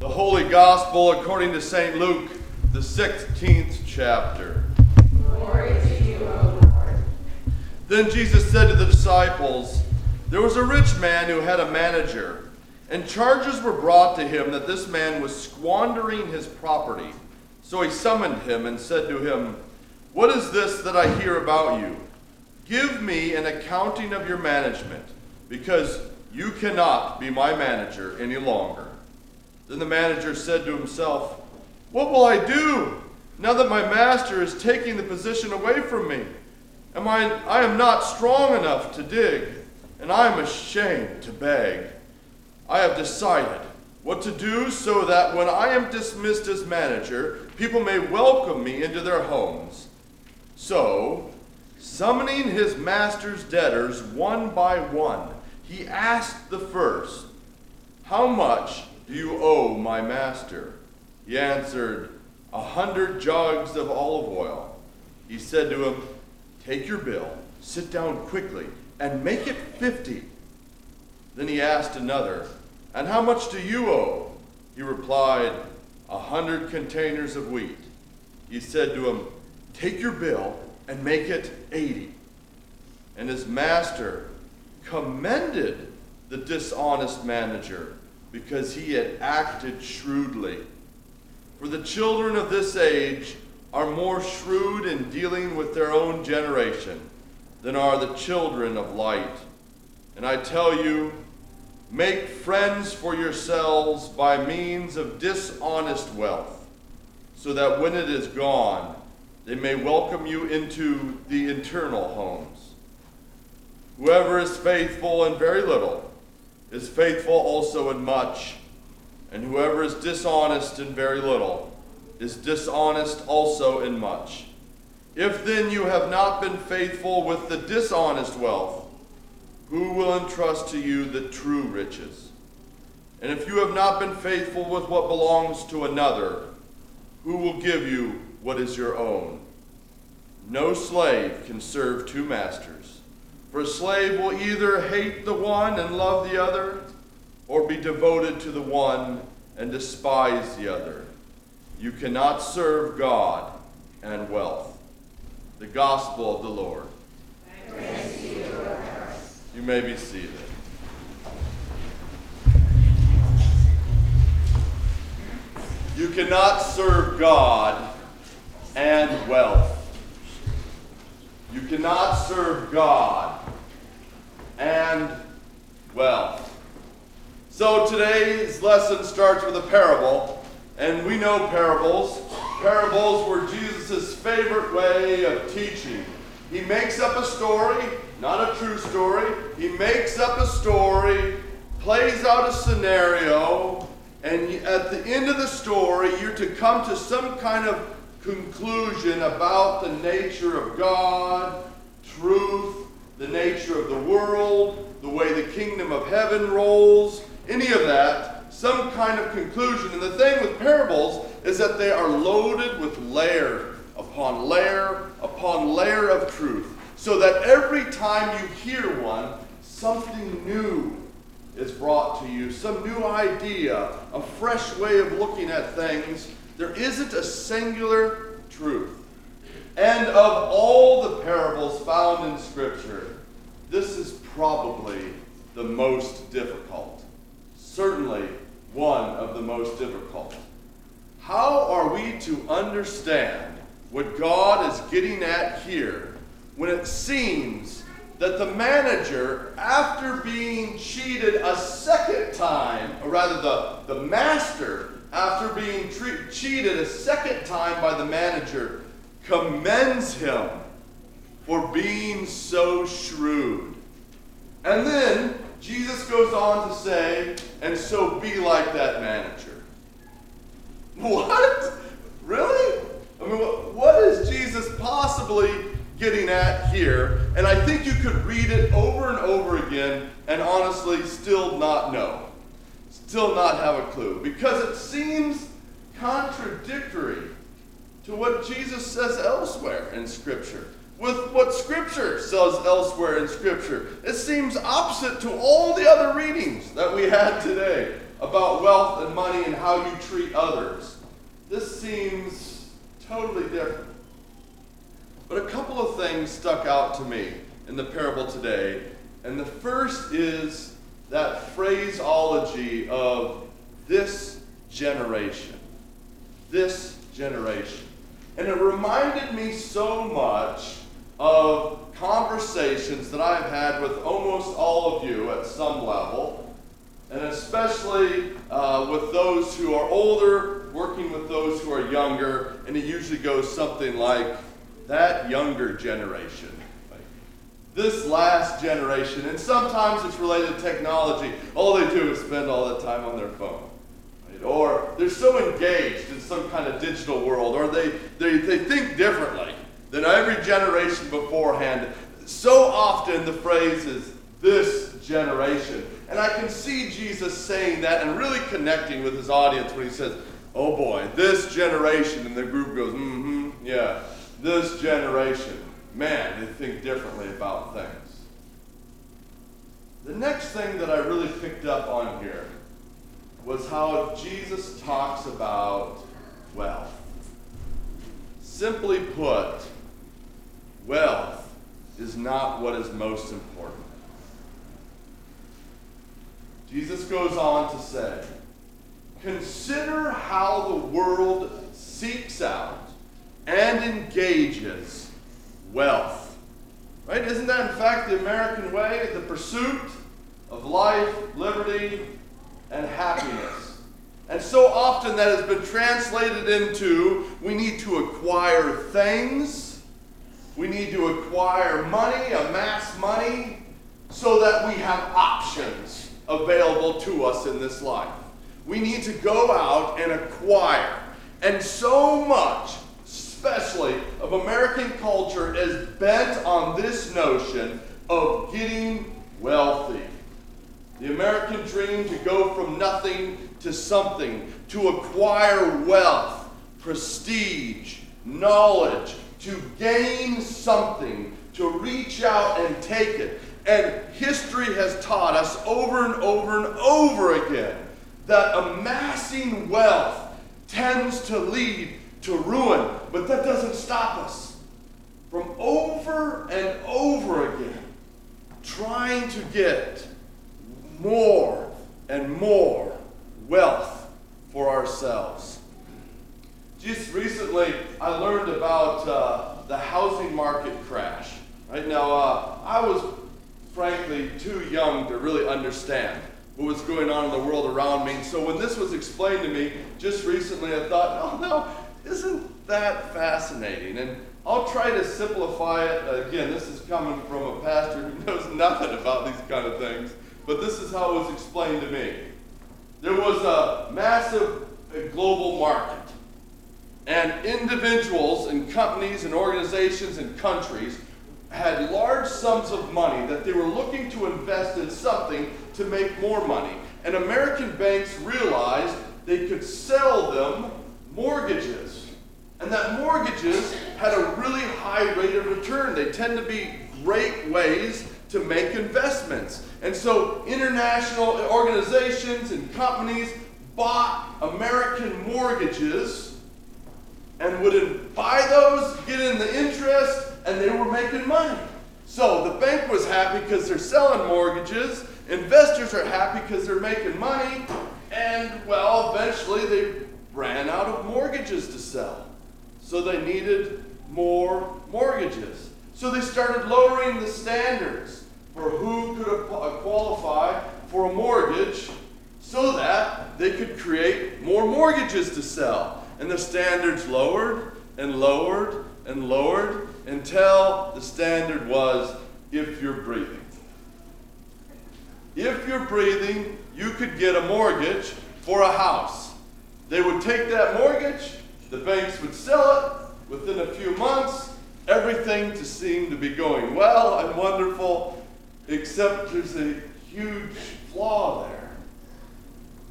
The Holy Gospel according to St. Luke, the 16th chapter. Glory to you, O Lord. Then Jesus said to the disciples, "There was a rich man who had a manager, and charges were brought to him that this man was squandering his property. So he summoned him and said to him, 'What is this that I hear about you? Give me an accounting of your management, because you cannot be my manager any longer.' Then the manager said to himself, 'What will I do now that my master is taking the position away from me? I am not strong enough to dig, and I am ashamed to beg. I have decided what to do so that when I am dismissed as manager, people may welcome me into their homes.' So, summoning his master's debtors one by one, he asked the first, 'How much do you owe my master?' He answered, 100 jugs of olive oil. He said to him, 'Take your bill, sit down quickly, and make it 50. Then he asked another, 'And how much do you owe?' He replied, 100 containers of wheat. He said to him, 'Take your bill and make it 80. And his master commended the dishonest manager because he had acted shrewdly. For the children of this age are more shrewd in dealing with their own generation than are the children of light. And I tell you, make friends for yourselves by means of dishonest wealth, so that when it is gone, they may welcome you into the eternal homes. Whoever is faithful in very little is faithful also in much, and whoever is dishonest in very little is dishonest also in much. If then you have not been faithful with the dishonest wealth, who will entrust to you the true riches? And if you have not been faithful with what belongs to another, who will give you what is your own? No slave can serve two masters. For a slave will either hate the one and love the other, or be devoted to the one and despise the other. You cannot serve God and wealth." The Gospel of the Lord. Praise to you, O Christ. You may be seated. You cannot serve God and wealth. You cannot serve God and wealth. So today's lesson starts with a parable, and we know parables. Parables were Jesus' favorite way of teaching. He makes up a story, not a true story. He makes up a story, plays out a scenario, and at the end of the story, you're to come to some kind of conclusion about the nature of God, truth, the nature of the world, the way the kingdom of heaven rolls, any of that, some kind of conclusion. And the thing with parables is that they are loaded with layer upon layer upon layer of truth, so that every time you hear one, something new is brought to you, some new idea, a fresh way of looking at things. There isn't a singular truth. And of all the parables found in Scripture, this is probably the most difficult. Certainly one of the most difficult. How are we to understand what God is getting at here when it seems that the manager, after being cheated a second time, or rather the master, after being cheated a second time by the manager, commends him for being so shrewd? And then Jesus goes on to say, "And so be like that manager." What? Really? I mean, what is Jesus possibly getting at here? And I think you could read it over and over again and honestly still not know. Still not have a clue. Because it seems contradictory to what Jesus says elsewhere in Scripture. With what Scripture says elsewhere in Scripture. It seems opposite to all the other readings that we had today. about wealth and money and how you treat others. This seems totally different. But a couple of things stuck out to me in the parable today. And the first is that phraseology of this generation. This generation. And it reminded me so much of conversations that I've had with almost all of you at some level, and especially with those who are older, working with those who are younger, and it usually goes something like, that younger generation. Like, this last generation, and sometimes it's related to technology. All they do is spend all that time on their phone. Or they're so engaged in some kind of digital world, or they think differently than every generation beforehand. So often the phrase is, this generation. And I can see Jesus saying that and really connecting with his audience when he says, oh boy, this generation. And the group goes, yeah, this generation. Man, they think differently about things. The next thing that I really picked up on here was how Jesus talks about wealth. Simply put, wealth is not what is most important. Jesus goes on to say, consider how the world seeks out and engages wealth. Right? Isn't that in fact the American way? The pursuit of life, liberty, and happiness. And so often that has been translated into, we need to acquire things, we need to acquire money, amass money, so that we have options available to us in this life. We need to go out and acquire. And so much, especially of American culture, is bent on this notion of getting wealthy. The American dream to go from nothing to something, to acquire wealth, prestige, knowledge, to gain something, to reach out and take it. And history has taught us over and over and over again that amassing wealth tends to lead to ruin. But that doesn't stop us from over and over again trying to get more and more wealth for ourselves. Just recently, I learned about the housing market crash. Right now, I was frankly too young to really understand what was going on in the world around me. And so when this was explained to me just recently, I thought, oh no, isn't that fascinating? And I'll try to simplify it. Again, this is coming from a pastor who knows nothing about these kind of things. But this is how it was explained to me. There was a massive global market. And individuals and companies and organizations and countries had large sums of money that they were looking to invest in something to make more money. And American banks realized they could sell them mortgages. And that mortgages had a really high rate of return. They tend to be great ways to make investments. And so international organizations and companies bought American mortgages and would buy those, get in the interest, and they were making money. So the bank was happy because they're selling mortgages, investors are happy because they're making money, and well, eventually they ran out of mortgages to sell. So they needed more mortgages. So they started lowering the standards for who could qualify for a mortgage so that they could create more mortgages to sell. And the standards lowered and lowered and lowered until the standard was, if you're breathing. If you're breathing, you could get a mortgage for a house. They would take that mortgage, the banks would sell it within a few months, everything to seem to be going well and wonderful, except there's a huge flaw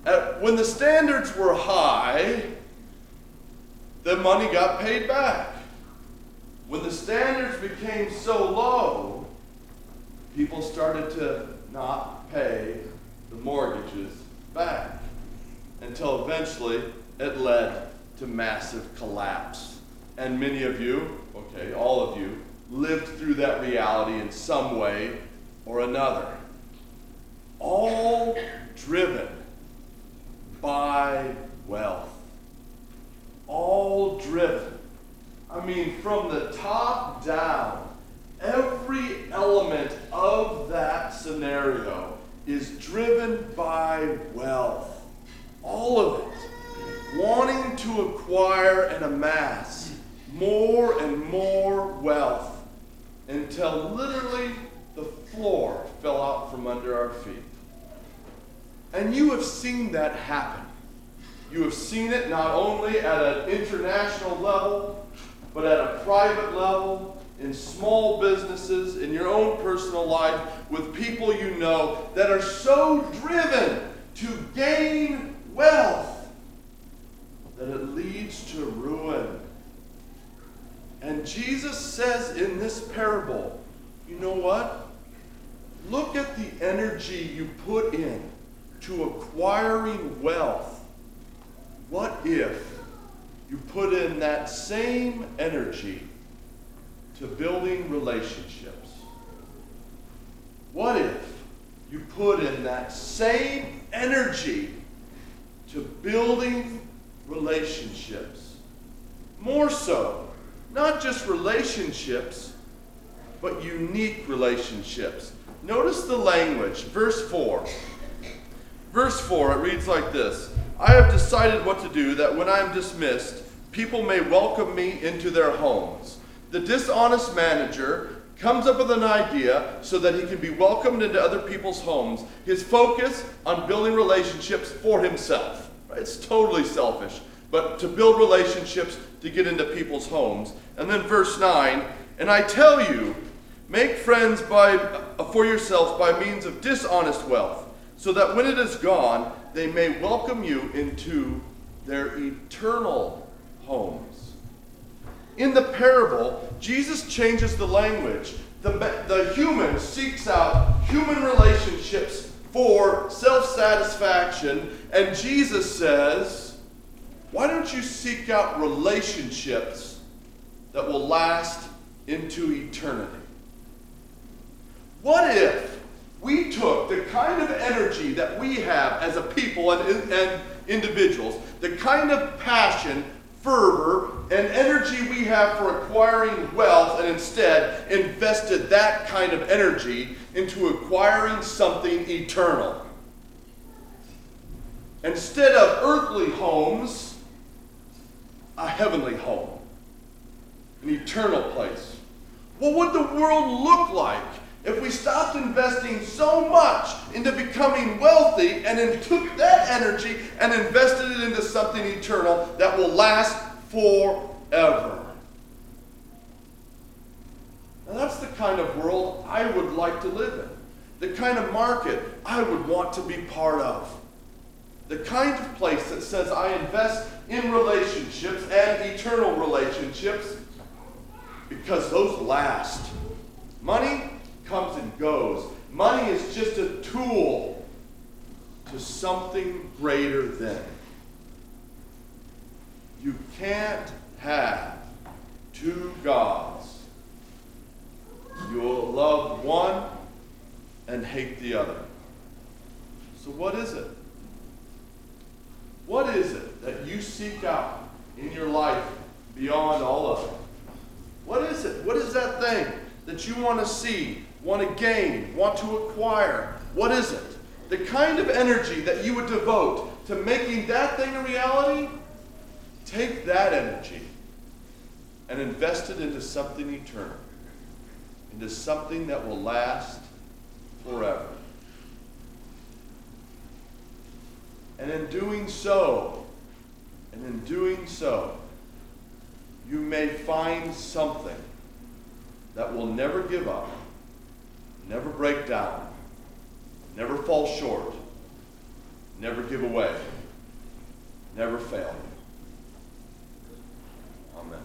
there. When the standards were high, the money got paid back. When the standards became so low, people started to not pay the mortgages back. until eventually it led to massive collapse. And many of you, okay, all of you, lived through that reality in some way or another. All driven by wealth. All driven. I mean, from the top down, every element of that scenario is driven by wealth. All of it. Wanting to acquire and amass more and more wealth until literally the floor fell out from under our feet. And you have seen that happen. You have seen it not only at an international level, but at a private level, in small businesses, in your own personal life, with people you know that are so driven to gain wealth that it leads to ruin. And Jesus says in this parable, you know what? Look at the energy you put in to acquiring wealth. What if you put in that same energy to building relationships? What if you put in that same energy to building relationships? More so, not just relationships, but unique relationships. Notice the language, verse 4. Verse 4, it reads like this: I have decided what to do, that when I am dismissed, people may welcome me into their homes. The dishonest manager comes up with an idea so that he can be welcomed into other people's homes. His focus on building relationships for himself. Right? It's totally selfish, but to build relationships to get into people's homes. And then verse 9, and I tell you, make friends for yourselves by means of dishonest wealth, so that when it is gone, they may welcome you into their eternal homes. In the parable, Jesus changes the language. The human seeks out human relationships for self-satisfaction, and Jesus says, why don't you seek out relationships that will last into eternity? What if we took the kind of energy that we have as a people and individuals, the kind of passion, fervor, and energy we have for acquiring wealth, and instead invested that kind of energy into acquiring something eternal? Instead of earthly homes, a heavenly home, an eternal place. What would the world look like if we stopped investing so much into becoming wealthy and then took that energy and invested it into something eternal that will last forever? Now that's the kind of world I would like to live in. The kind of market I would want to be part of. The kind of place that says I invest in relationships and eternal relationships because those last. Money comes and goes. Money is just a tool to something greater than. You can't have two gods. You'll love one and hate the other. So what is it? What is it that you seek out in your life beyond all of it? What is it? What is that thing that you want to see, want to gain, want to acquire? What is it? The kind of energy that you would devote to making that thing a reality, take that energy and invest it into something eternal, into something that will last forever. And in doing so, you may find something that will never give up, never break down, never fall short, never give away, never fail you. Amen.